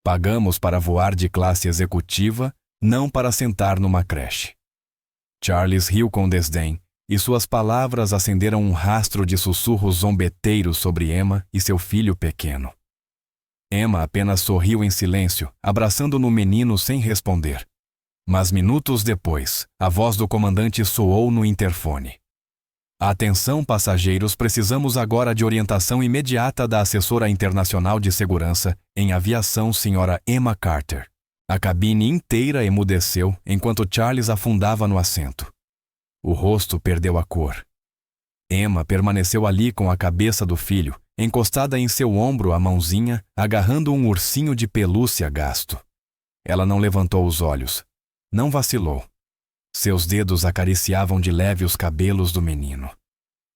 Pagamos para voar de classe executiva, não para sentar numa creche. Charles riu com desdém, e suas palavras acenderam um rastro de sussurros zombeteiros sobre Emma e seu filho pequeno. Emma apenas sorriu em silêncio, abraçando no menino sem responder. Mas minutos depois, a voz do comandante soou no interfone. Atenção, passageiros, precisamos agora de orientação imediata da assessora internacional de segurança em aviação, Sra. Emma Carter. A cabine inteira emudeceu enquanto Charles afundava no assento. O rosto perdeu a cor. Emma permaneceu ali com a cabeça do filho, encostada em seu ombro, a mãozinha, agarrando um ursinho de pelúcia gasto. Ela não levantou os olhos. Não vacilou. Seus dedos acariciavam de leve os cabelos do menino.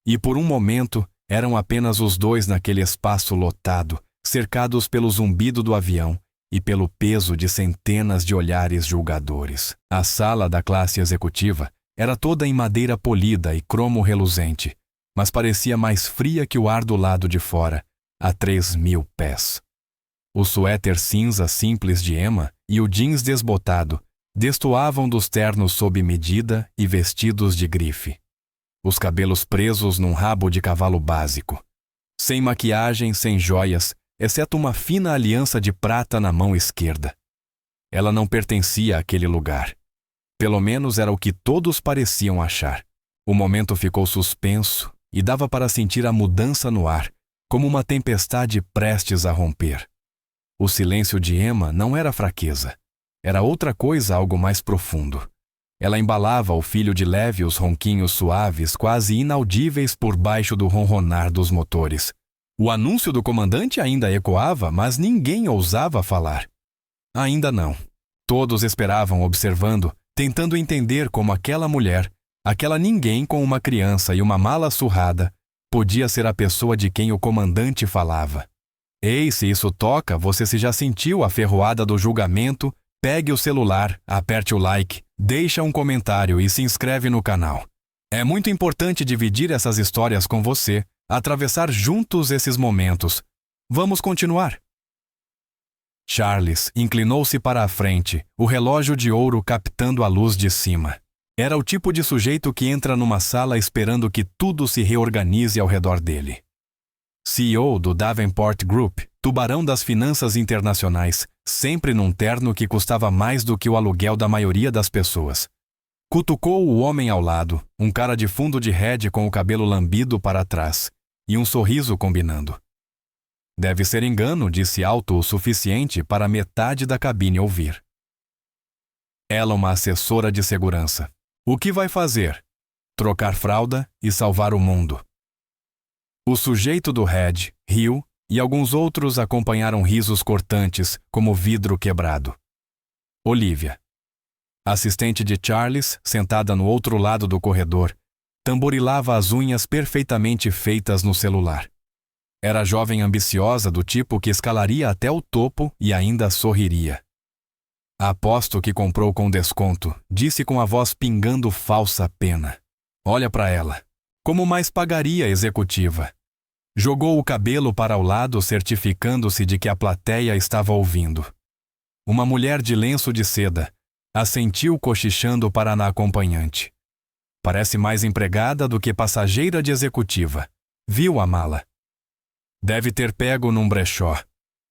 E por um momento, eram apenas os dois naquele espaço lotado, cercados pelo zumbido do avião e pelo peso de centenas de olhares julgadores. A sala da classe executiva era toda em madeira polida e cromo reluzente, mas parecia mais fria que o ar do lado de fora, a 3.000 pés. O suéter cinza simples de Emma e o jeans desbotado destoavam dos ternos sob medida e vestidos de grife. Os cabelos presos num rabo de cavalo básico. Sem maquiagem, sem joias, exceto uma fina aliança de prata na mão esquerda. Ela não pertencia àquele lugar. Pelo menos era o que todos pareciam achar. O momento ficou suspenso e dava para sentir a mudança no ar, como uma tempestade prestes a romper. O silêncio de Emma não era fraqueza. Era outra coisa, algo mais profundo. Ela embalava o filho de leve os ronquinhos suaves, quase inaudíveis por baixo do ronronar dos motores. O anúncio do comandante ainda ecoava, mas ninguém ousava falar. Ainda não. Todos esperavam, observando, tentando entender como aquela mulher, aquela ninguém com uma criança e uma mala surrada, podia ser a pessoa de quem o comandante falava. Ei, se isso toca, você se já sentiu a ferroada do julgamento, pegue o celular, aperte o like, deixa um comentário e se inscreve no canal. É muito importante dividir essas histórias com você, atravessar juntos esses momentos. Vamos continuar. Charles inclinou-se para a frente, o relógio de ouro captando a luz de cima. Era o tipo de sujeito que entra numa sala esperando que tudo se reorganize ao redor dele. CEO do Davenport Group, tubarão das finanças internacionais, sempre num terno que custava mais do que o aluguel da maioria das pessoas. Cutucou o homem ao lado, um cara de fundo de rede com o cabelo lambido para trás, e um sorriso combinando. Deve ser engano, disse alto o suficiente para metade da cabine ouvir. Ela, uma assessora de segurança. O que vai fazer? Trocar fralda e salvar o mundo. O sujeito do Red riu e alguns outros acompanharam risos cortantes, como vidro quebrado. Olivia, assistente de Charles, sentada no outro lado do corredor, tamborilava as unhas perfeitamente feitas no celular. Era jovem ambiciosa do tipo que escalaria até o topo e ainda sorriria. Aposto que comprou com desconto, disse com a voz pingando falsa pena. Olha para ela. Como mais pagaria a executiva? Jogou o cabelo para o lado, certificando-se de que a plateia estava ouvindo. Uma mulher de lenço de seda assentiu cochichando para a acompanhante. Parece mais empregada do que passageira de executiva. Viu a mala. Deve ter pego num brechó.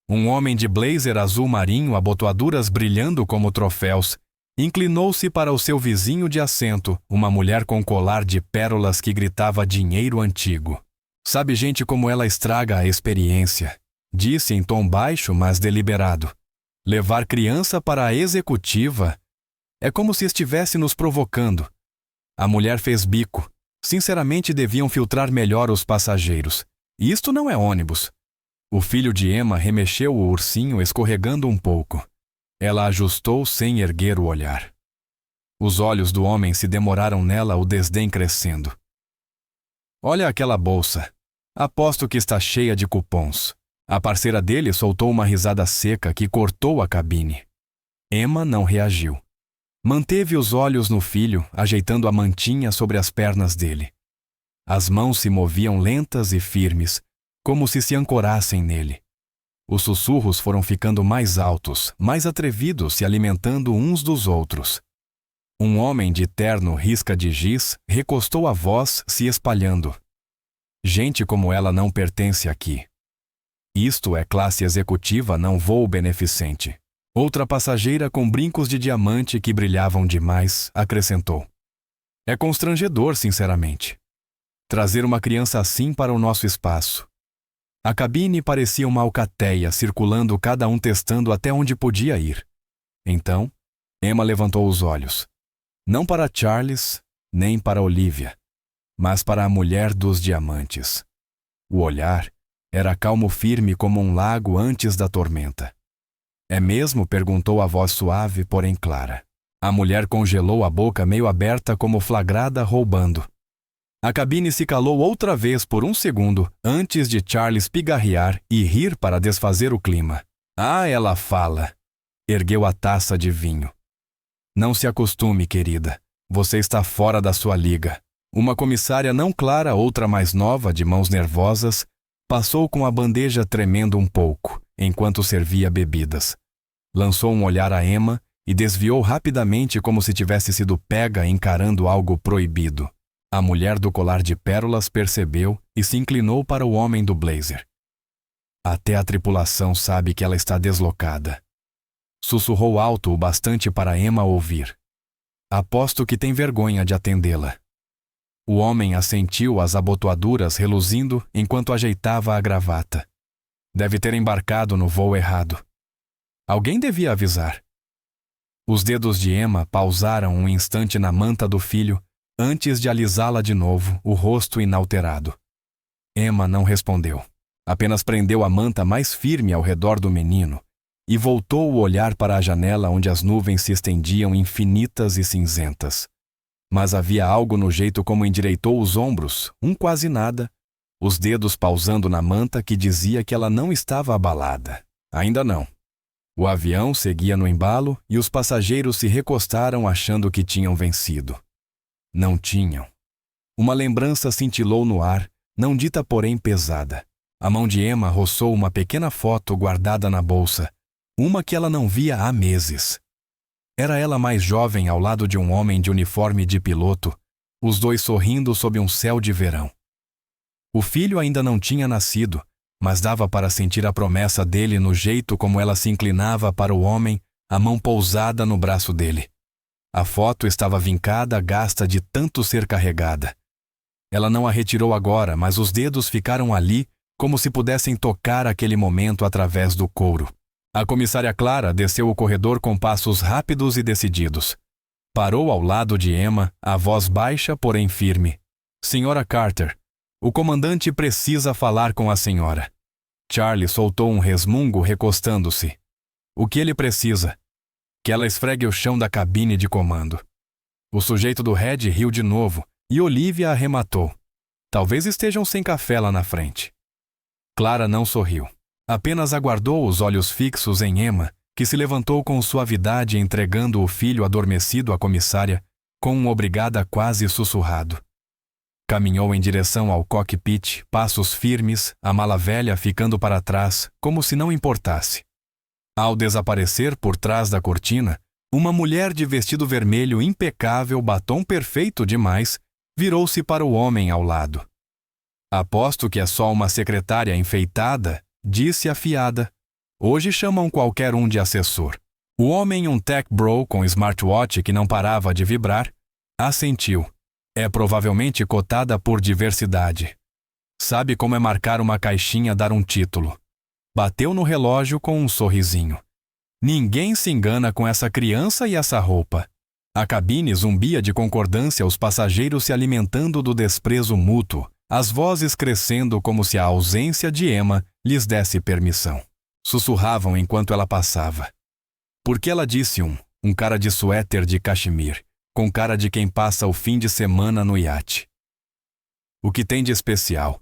Um homem de blazer azul marinho, abotoaduras brilhando como troféus, inclinou-se para o seu vizinho de assento, uma mulher com colar de pérolas que gritava dinheiro antigo. Sabe gente como ela estraga a experiência, disse em tom baixo, mas deliberado. Levar criança para a executiva é como se estivesse nos provocando. A mulher fez bico. Sinceramente deviam filtrar melhor os passageiros. Isto não é ônibus. O filho de Emma remexeu o ursinho escorregando um pouco. Ela ajustou sem erguer o olhar. Os olhos do homem se demoraram nela, o desdém crescendo. Olha aquela bolsa. Aposto que está cheia de cupons. A parceira dele soltou uma risada seca que cortou a cabine. Emma não reagiu. Manteve os olhos no filho, ajeitando a mantinha sobre as pernas dele. As mãos se moviam lentas e firmes, como se ancorassem nele. Os sussurros foram ficando mais altos, mais atrevidos, se alimentando uns dos outros. Um homem de terno risca de giz recostou a voz, se espalhando. Gente como ela não pertence aqui. Isto é classe executiva, não voo beneficente. Outra passageira com brincos de diamante que brilhavam demais acrescentou. É constrangedor, sinceramente. Trazer uma criança assim para o nosso espaço. A cabine parecia uma alcateia, circulando, cada um testando até onde podia ir. Então, Emma levantou os olhos. Não para Charles, nem para Olivia, mas para a mulher dos diamantes. O olhar era calmo, firme como um lago antes da tormenta. É mesmo? Perguntou a voz suave, porém clara. A mulher congelou a boca meio aberta como flagrada roubando. A cabine se calou outra vez por um segundo antes de Charles pigarrear e rir para desfazer o clima. Ah, ela fala! Ergueu a taça de vinho. Não se acostume, querida. Você está fora da sua liga. Uma comissária não clara, outra mais nova, de mãos nervosas, passou com a bandeja tremendo um pouco, enquanto servia bebidas. Lançou um olhar a Emma e desviou rapidamente como se tivesse sido pega encarando algo proibido. A mulher do colar de pérolas percebeu e se inclinou para o homem do blazer. Até a tripulação sabe que ela está deslocada. Sussurrou alto o bastante para Emma ouvir. Aposto que tem vergonha de atendê-la. O homem assentiu, as abotoaduras reluzindo enquanto ajeitava a gravata. Deve ter embarcado no voo errado. Alguém devia avisar. Os dedos de Emma pausaram um instante na manta do filho, antes de alisá-la de novo, o rosto inalterado. Emma não respondeu. Apenas prendeu a manta mais firme ao redor do menino e voltou o olhar para a janela onde as nuvens se estendiam infinitas e cinzentas. Mas havia algo no jeito como endireitou os ombros, um quase nada, os dedos pausando na manta que dizia que ela não estava abalada. Ainda não. O avião seguia no embalo e os passageiros se recostaram achando que tinham vencido. Não tinham. Uma lembrança cintilou no ar, não dita porém pesada. A mão de Emma roçou uma pequena foto guardada na bolsa, uma que ela não via há meses. Era ela mais jovem ao lado de um homem de uniforme de piloto, os dois sorrindo sob um céu de verão. O filho ainda não tinha nascido, mas dava para sentir a promessa dele no jeito como ela se inclinava para o homem, a mão pousada no braço dele. A foto estava vincada, gasta de tanto ser carregada. Ela não a retirou agora, mas os dedos ficaram ali, como se pudessem tocar aquele momento através do couro. A comissária Clara desceu o corredor com passos rápidos e decididos. Parou ao lado de Emma, a voz baixa, porém firme. Senhora Carter, o comandante precisa falar com a senhora. Charlie soltou um resmungo recostando-se. O que ele precisa? Que ela esfregue o chão da cabine de comando. O sujeito do Red riu de novo e Olivia arrematou. Talvez estejam sem café lá na frente. Clara não sorriu. Apenas aguardou, os olhos fixos em Emma, que se levantou com suavidade entregando o filho adormecido à comissária, com um obrigada quase sussurrado. Caminhou em direção ao cockpit, passos firmes, a mala velha ficando para trás, como se não importasse. Ao desaparecer por trás da cortina, uma mulher de vestido vermelho impecável, batom perfeito demais, virou-se para o homem ao lado. Aposto que é só uma secretária enfeitada, disse afiada. Hoje chamam qualquer um de assessor. O homem, um tech bro com smartwatch que não parava de vibrar, assentiu. É provavelmente cotada por diversidade. Sabe como é marcar uma caixinha, dar um título. Bateu no relógio com um sorrisinho. Ninguém se engana com essa criança e essa roupa. A cabine zumbia de concordância, os passageiros se alimentando do desprezo mútuo, as vozes crescendo como se a ausência de Emma lhes desse permissão. Sussurravam enquanto ela passava. Porque ela disse um cara de suéter de cachemir, com cara de quem passa o fim de semana no iate. O que tem de especial?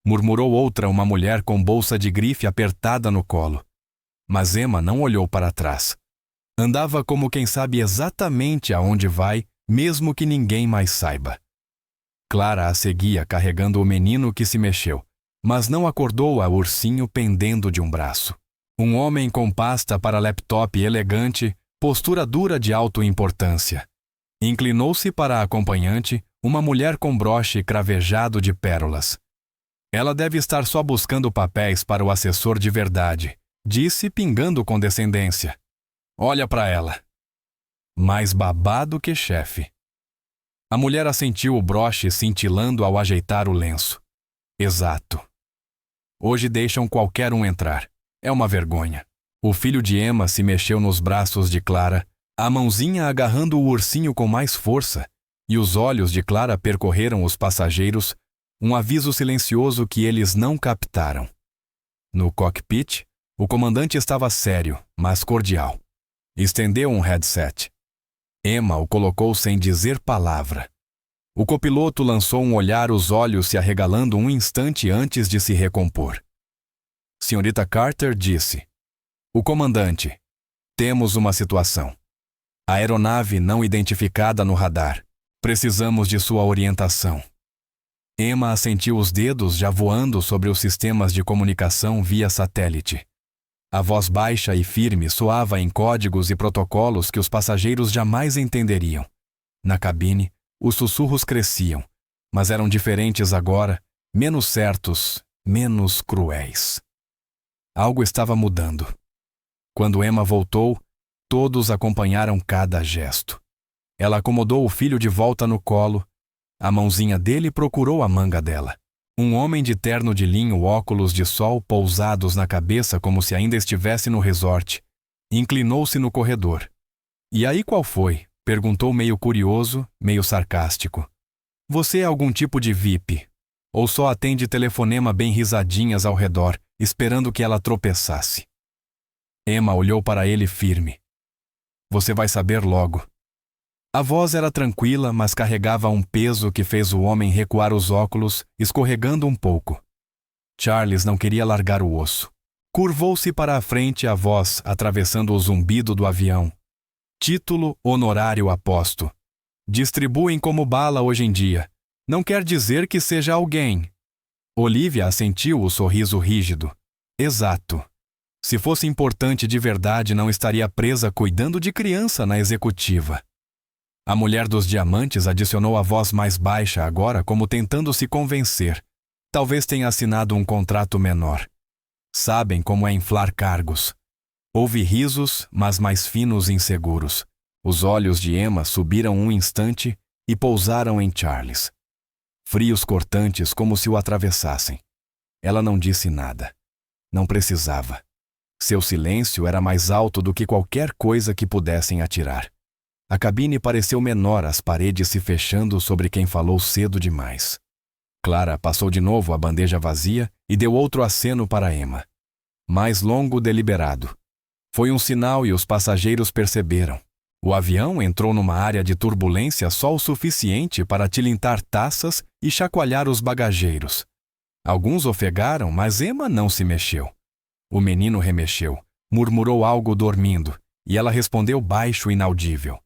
Murmurou outra, uma mulher com bolsa de grife apertada no colo. Mas Emma não olhou para trás. Andava como quem sabe exatamente aonde vai, mesmo que ninguém mais saiba. Clara a seguia carregando o menino que se mexeu, mas não acordou a ursinho pendendo de um braço. Um homem com pasta para laptop elegante, postura dura de autoimportância. Inclinou-se para a acompanhante, uma mulher com broche cravejado de pérolas. Ela deve estar só buscando papéis para o assessor de verdade, disse pingando condescendência. Olha para ela. Mais babado que chefe. A mulher assentiu o broche cintilando ao ajeitar o lenço. Exato. Hoje deixam qualquer um entrar. É uma vergonha. O filho de Emma se mexeu nos braços de Clara, a mãozinha agarrando o ursinho com mais força, e os olhos de Clara percorreram os passageiros, um aviso silencioso que eles não captaram. No cockpit, o comandante estava sério, mas cordial. Estendeu um headset. Emma o colocou sem dizer palavra. O copiloto lançou um olhar, os olhos se arregalando um instante antes de se recompor. Senhorita Carter disse: O comandante, temos uma situação. A aeronave não identificada no radar. Precisamos de sua orientação. Emma assentiu, os dedos já voando sobre os sistemas de comunicação via satélite. A voz baixa e firme soava em códigos e protocolos que os passageiros jamais entenderiam. Na cabine, os sussurros cresciam, mas eram diferentes agora, menos certos, menos cruéis. Algo estava mudando. Quando Emma voltou, todos acompanharam cada gesto. Ela acomodou o filho de volta no colo. A mãozinha dele procurou a manga dela. Um homem de terno de linho, óculos de sol pousados na cabeça como se ainda estivesse no resort, inclinou-se no corredor. E aí qual foi? Perguntou meio curioso, meio sarcástico. Você é algum tipo de VIP? Ou só atende telefonema bem risadinhas ao redor, esperando que ela tropeçasse? Emma olhou para ele firme. Você vai saber logo. A voz era tranquila, mas carregava um peso que fez o homem recuar os óculos, escorregando um pouco. Charles não queria largar o osso. Curvou-se para a frente, a voz atravessando o zumbido do avião. Título honorário aposto. Distribuem como bala hoje em dia. Não quer dizer que seja alguém. Olivia assentiu, o sorriso rígido. Exato. Se fosse importante de verdade, não estaria presa cuidando de criança na executiva. A mulher dos diamantes adicionou a voz mais baixa agora, como tentando se convencer. Talvez tenha assinado um contrato menor. Sabem como é inflar cargos. Houve risos, mas mais finos e inseguros. Os olhos de Emma subiram um instante e pousaram em Charles. Frios cortantes, como se o atravessassem. Ela não disse nada. Não precisava. Seu silêncio era mais alto do que qualquer coisa que pudessem atirar. A cabine pareceu menor, as paredes se fechando sobre quem falou cedo demais. Clara passou de novo a bandeja vazia e deu outro aceno para Emma. Mais longo, deliberado. Foi um sinal e os passageiros perceberam. O avião entrou numa área de turbulência só o suficiente para tilintar taças e chacoalhar os bagageiros. Alguns ofegaram, mas Emma não se mexeu. O menino remexeu, murmurou algo dormindo, e ela respondeu baixo e inaudível.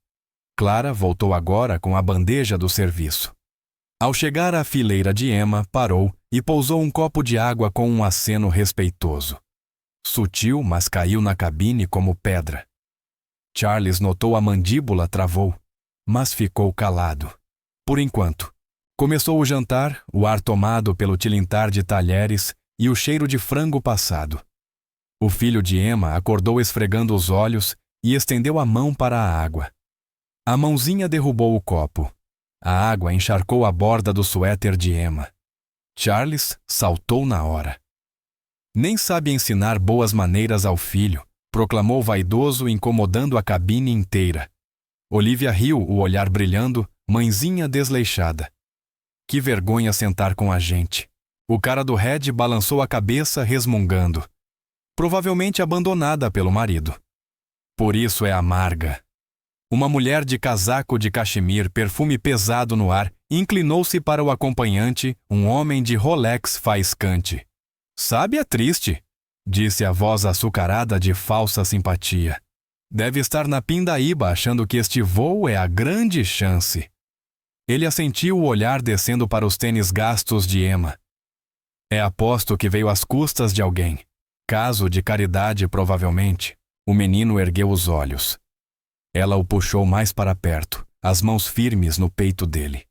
Clara voltou agora com a bandeja do serviço. Ao chegar à fileira de Emma, parou e pousou um copo de água com um aceno respeitoso. Sutil, mas caiu na cabine como pedra. Charles notou a mandíbula travou, mas ficou calado. Por enquanto. Começou o jantar, o ar tomado pelo tilintar de talheres e o cheiro de frango passado. O filho de Emma acordou esfregando os olhos e estendeu a mão para a água. A mãozinha derrubou o copo. A água encharcou a borda do suéter de Emma. Charles saltou na hora. Nem sabe ensinar boas maneiras ao filho, proclamou vaidoso, incomodando a cabine inteira. Olivia riu, o olhar brilhando, mãezinha desleixada. Que vergonha sentar com a gente. O cara do Red balançou a cabeça, resmungando. Provavelmente abandonada pelo marido. Por isso é amarga. Uma mulher de casaco de cachemir, perfume pesado no ar, inclinou-se para o acompanhante, um homem de Rolex faiscante. Sabe, é triste, disse a voz açucarada de falsa simpatia. Deve estar na pindaíba achando que este voo é a grande chance. Ele assentiu, o olhar descendo para os tênis gastos de Emma. É aposto que veio às custas de alguém. Caso de caridade, provavelmente. O menino ergueu os olhos. Ela o puxou mais para perto, as mãos firmes no peito dele.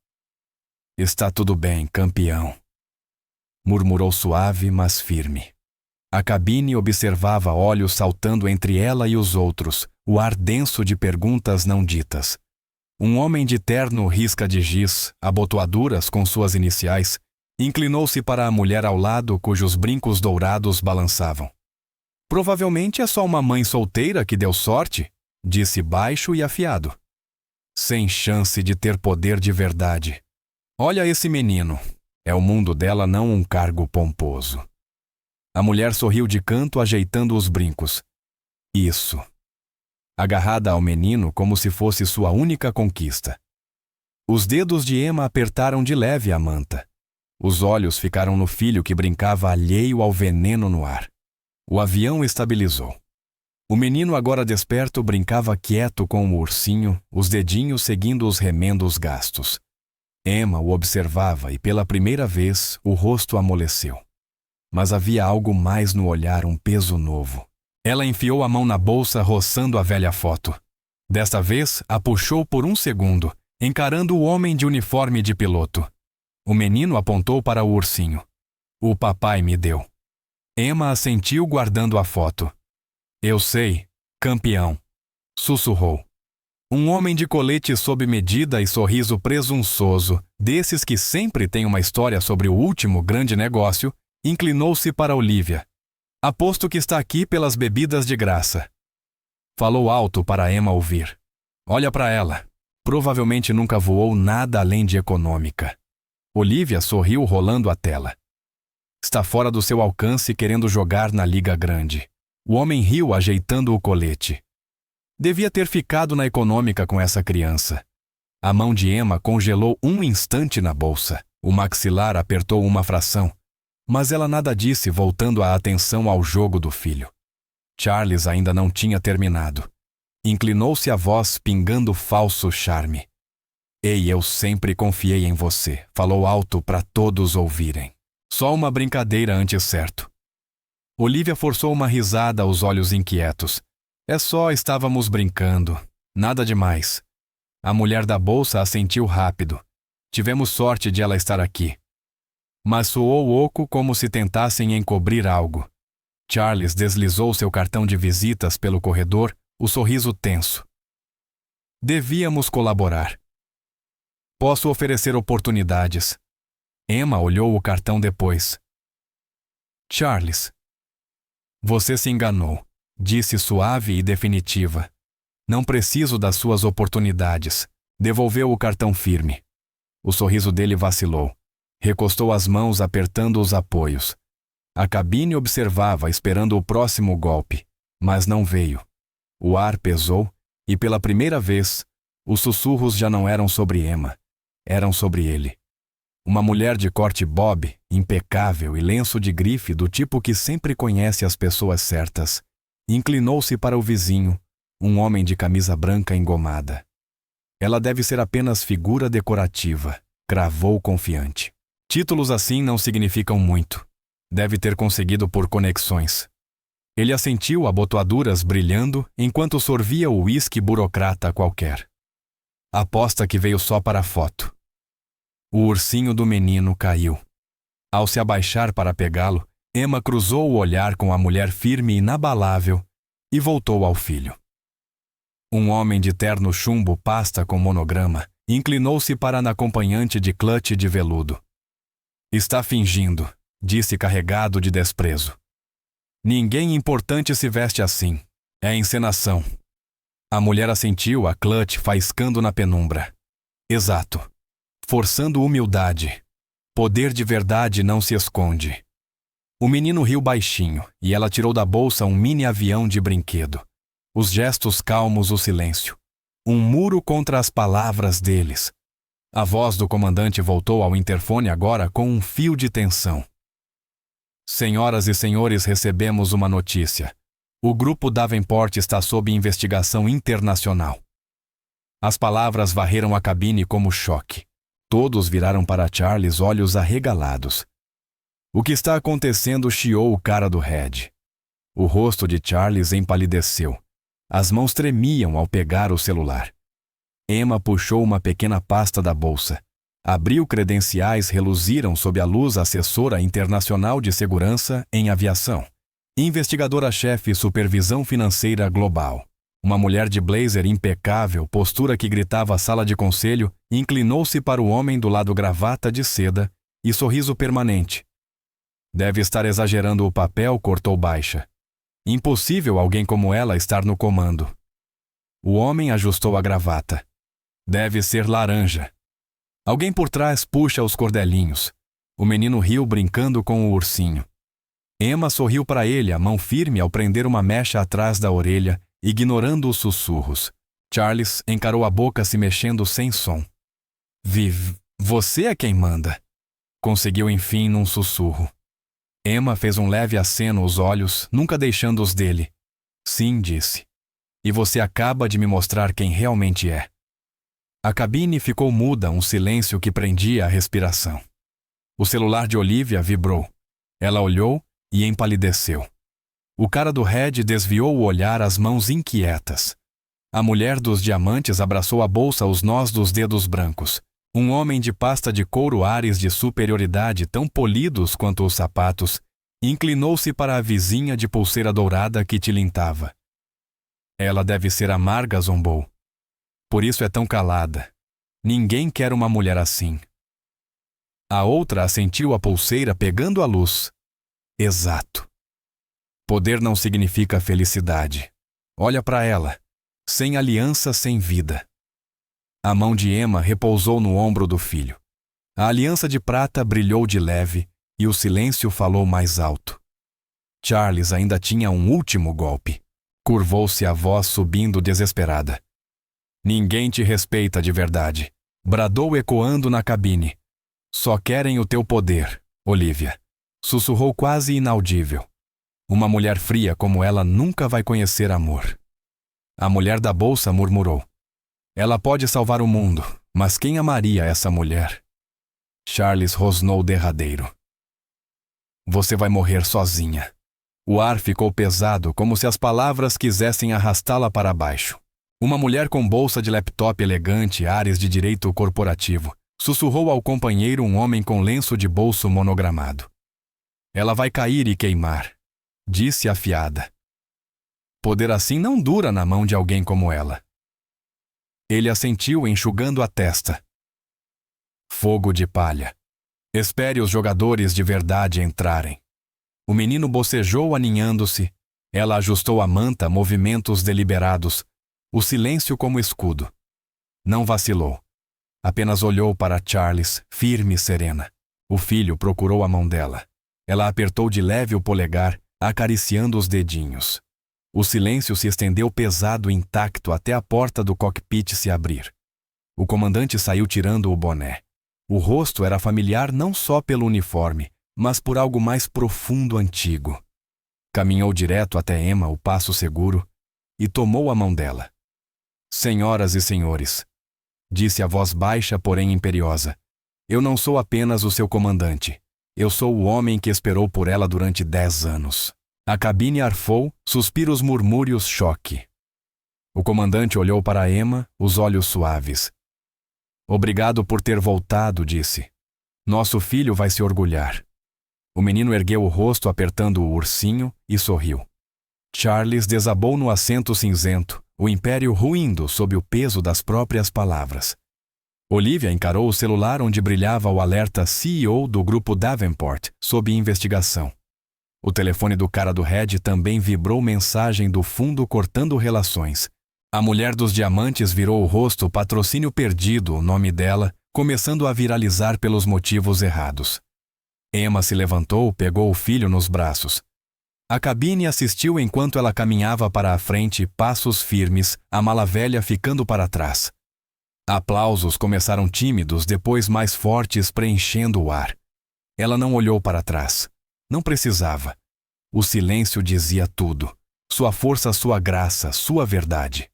Está tudo bem, campeão. Murmurou suave, mas firme. A cabine observava olhos saltando entre ela e os outros, o ar denso de perguntas não ditas. Um homem de terno risca de giz, abotoaduras com suas iniciais, inclinou-se para a mulher ao lado cujos brincos dourados balançavam. Provavelmente é só uma mãe solteira que deu sorte, disse baixo e afiado. Sem chance de ter poder de verdade. Olha esse menino. É o mundo dela, não um cargo pomposo. A mulher sorriu de canto, ajeitando os brincos. Isso. Agarrada ao menino como se fosse sua única conquista. Os dedos de Emma apertaram de leve a manta. Os olhos ficaram no filho que brincava alheio ao veneno no ar. O avião estabilizou. O menino, agora desperto, brincava quieto com o ursinho, os dedinhos seguindo os remendos gastos. Emma o observava e, pela primeira vez, o rosto amoleceu. Mas havia algo mais no olhar, um peso novo. Ela enfiou a mão na bolsa, roçando a velha foto. Desta vez, a puxou por um segundo, encarando o homem de uniforme de piloto. O menino apontou para o ursinho. O papai me deu. Emma assentiu, guardando a foto. Eu sei, campeão. Sussurrou. Um homem de colete sob medida e sorriso presunçoso, desses que sempre tem uma história sobre o último grande negócio, inclinou-se para Olivia. Aposto que está aqui pelas bebidas de graça. Falou alto para Emma ouvir. Olha para ela. Provavelmente nunca voou nada além de econômica. Olivia sorriu, rolando a tela. Está fora do seu alcance, querendo jogar na liga grande. O homem riu, ajeitando o colete. Devia ter ficado na econômica com essa criança. A mão de Emma congelou um instante na bolsa. O maxilar apertou uma fração. Mas ela nada disse, voltando a atenção ao jogo do filho. Charles ainda não tinha terminado. Inclinou-se a voz, pingando falso charme. Ei, eu sempre confiei em você, falou alto para todos ouvirem. Só uma brincadeira antes certo. Olivia forçou uma risada, os olhos inquietos. É só, estávamos brincando. Nada demais. A mulher da bolsa assentiu rápido. Tivemos sorte de ela estar aqui. Mas soou oco, como se tentassem encobrir algo. Charles deslizou seu cartão de visitas pelo corredor, o sorriso tenso. Devíamos colaborar. Posso oferecer oportunidades. Emma olhou o cartão depois. Charles. Você se enganou, disse suave e definitiva. Não preciso das suas oportunidades. Devolveu o cartão firme. O sorriso dele vacilou. Recostou as mãos, apertando os apoios. A cabine observava, esperando o próximo golpe, mas não veio. O ar pesou e, pela primeira vez, os sussurros já não eram sobre Emma, eram sobre ele. Uma mulher de corte bob, impecável e lenço de grife do tipo que sempre conhece as pessoas certas, inclinou-se para o vizinho, um homem de camisa branca engomada. Ela deve ser apenas figura decorativa, cravou confiante. Títulos assim não significam muito. Deve ter conseguido por conexões. Ele assentiu, abotoaduras brilhando, enquanto sorvia o uísque burocrata qualquer. Aposta que veio só para a foto. O ursinho do menino caiu. Ao se abaixar para pegá-lo, Emma cruzou o olhar com a mulher firme e inabalável e voltou ao filho. Um homem de terno chumbo pasta com monograma inclinou-se para a acompanhante de clutch de veludo. Está fingindo, disse carregado de desprezo. Ninguém importante se veste assim. É encenação. A mulher assentiu, a clutch faiscando na penumbra. Exato. Forçando humildade. Poder de verdade não se esconde. O menino riu baixinho e ela tirou da bolsa um mini avião de brinquedo. Os gestos calmos, o silêncio. Um muro contra as palavras deles. A voz do comandante voltou ao interfone agora com um fio de tensão. Senhoras e senhores, recebemos uma notícia. O grupo Davenport está sob investigação internacional. As palavras varreram a cabine como choque. Todos viraram para Charles, olhos arregalados. O que está acontecendo? Chiou o cara do Red. O rosto de Charles empalideceu. As mãos tremiam ao pegar o celular. Emma puxou uma pequena pasta da bolsa. Abriu credenciais reluziram sob a luz assessora internacional de segurança em aviação. Investigadora-chefe Supervisão Financeira Global. Uma mulher de blazer impecável, postura que gritava sala de conselho, inclinou-se para o homem do lado gravata de seda e sorriso permanente. Deve estar exagerando o papel, cortou baixa. Impossível alguém como ela estar no comando. O homem ajustou a gravata. Deve ser laranja. Alguém por trás puxa os cordelinhos. O menino riu brincando com o ursinho. Emma sorriu para ele, a mão firme ao prender uma mecha atrás da orelha, ignorando os sussurros. Charles encarou a boca se mexendo sem som. Viv, você é quem manda. Conseguiu enfim num sussurro. Emma fez um leve aceno os olhos, nunca deixando-os dele. Sim, disse. E você acaba de me mostrar quem realmente é. A cabine ficou muda, um silêncio que prendia a respiração. O celular de Olivia vibrou. Ela olhou e empalideceu. O cara do Red desviou o olhar, as mãos inquietas. A mulher dos diamantes abraçou a bolsa aos nós dos dedos brancos. Um homem de pasta de couro, ares de superioridade tão polidos quanto os sapatos, inclinou-se para a vizinha de pulseira dourada que tilintava. Ela deve ser amarga, zombou. Por isso é tão calada. Ninguém quer uma mulher assim. A outra assentiu a pulseira pegando a luz. Exato. Poder não significa felicidade. Olha para ela. Sem aliança, sem vida. A mão de Emma repousou no ombro do filho. A aliança de prata brilhou de leve e o silêncio falou mais alto. Charles ainda tinha um último golpe. Curvou-se a voz subindo desesperada. Ninguém te respeita de verdade. Bradou ecoando na cabine. Só querem o teu poder, Olivia. Sussurrou quase inaudível. Uma mulher fria como ela nunca vai conhecer amor. A mulher da bolsa murmurou. Ela pode salvar o mundo, mas quem amaria essa mulher? Charles rosnou derradeiro. Você vai morrer sozinha. O ar ficou pesado, como se as palavras quisessem arrastá-la para baixo. Uma mulher com bolsa de laptop elegante, ares de direito corporativo, sussurrou ao companheiro, um homem com lenço de bolso monogramado. Ela vai cair e queimar, disse afiada. Poder assim não dura na mão de alguém como ela. Ele assentiu, enxugando a testa. Fogo de palha. Espere os jogadores de verdade entrarem. O menino bocejou aninhando-se. Ela ajustou a manta, movimentos deliberados, o silêncio como escudo. Não vacilou. Apenas olhou para Charles, firme e serena. O filho procurou a mão dela. Ela apertou de leve o polegar, acariciando os dedinhos. O silêncio se estendeu pesado e intacto até a porta do cockpit se abrir. O comandante saiu tirando o boné. O rosto era familiar não só pelo uniforme, mas por algo mais profundo, antigo. Caminhou direto até Emma, o passo seguro, e tomou a mão dela. Senhoras e senhores, disse a voz baixa, porém imperiosa, eu não sou apenas o seu comandante. Eu sou o homem que esperou por ela durante 10 anos. A cabine arfou, suspiros, murmúrios, choque. O comandante olhou para Emma, os olhos suaves. Obrigado por ter voltado, disse. Nosso filho vai se orgulhar. O menino ergueu o rosto apertando o ursinho e sorriu. Charles desabou no assento cinzento, o império ruindo sob o peso das próprias palavras. Olivia encarou o celular onde brilhava o alerta CEO do grupo Davenport, sob investigação. O telefone do cara do Red também vibrou, mensagem do fundo cortando relações. A mulher dos diamantes virou o rosto, patrocínio perdido, o nome dela, começando a viralizar pelos motivos errados. Emma se levantou, pegou o filho nos braços. A cabine assistiu enquanto ela caminhava para a frente, passos firmes, a mala velha ficando para trás. Aplausos começaram tímidos, depois mais fortes, preenchendo o ar. Ela não olhou para trás. Não precisava. O silêncio dizia tudo. Sua força, sua graça, sua verdade.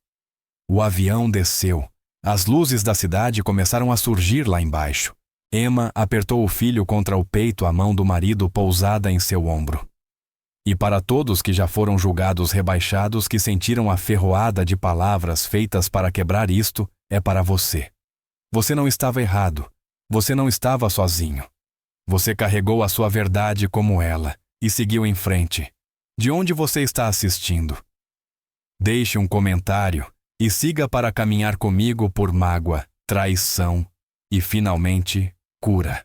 O avião desceu. As luzes da cidade começaram a surgir lá embaixo. Emma apertou o filho contra o peito, a mão do marido pousada em seu ombro. E para todos que já foram julgados rebaixados, que sentiram a ferroada de palavras feitas para quebrar isto, é para você. Você não estava errado. Você não estava sozinho. Você carregou a sua verdade como ela e seguiu em frente. De onde você está assistindo? Deixe um comentário e siga para caminhar comigo por mágoa, traição e, finalmente, cura.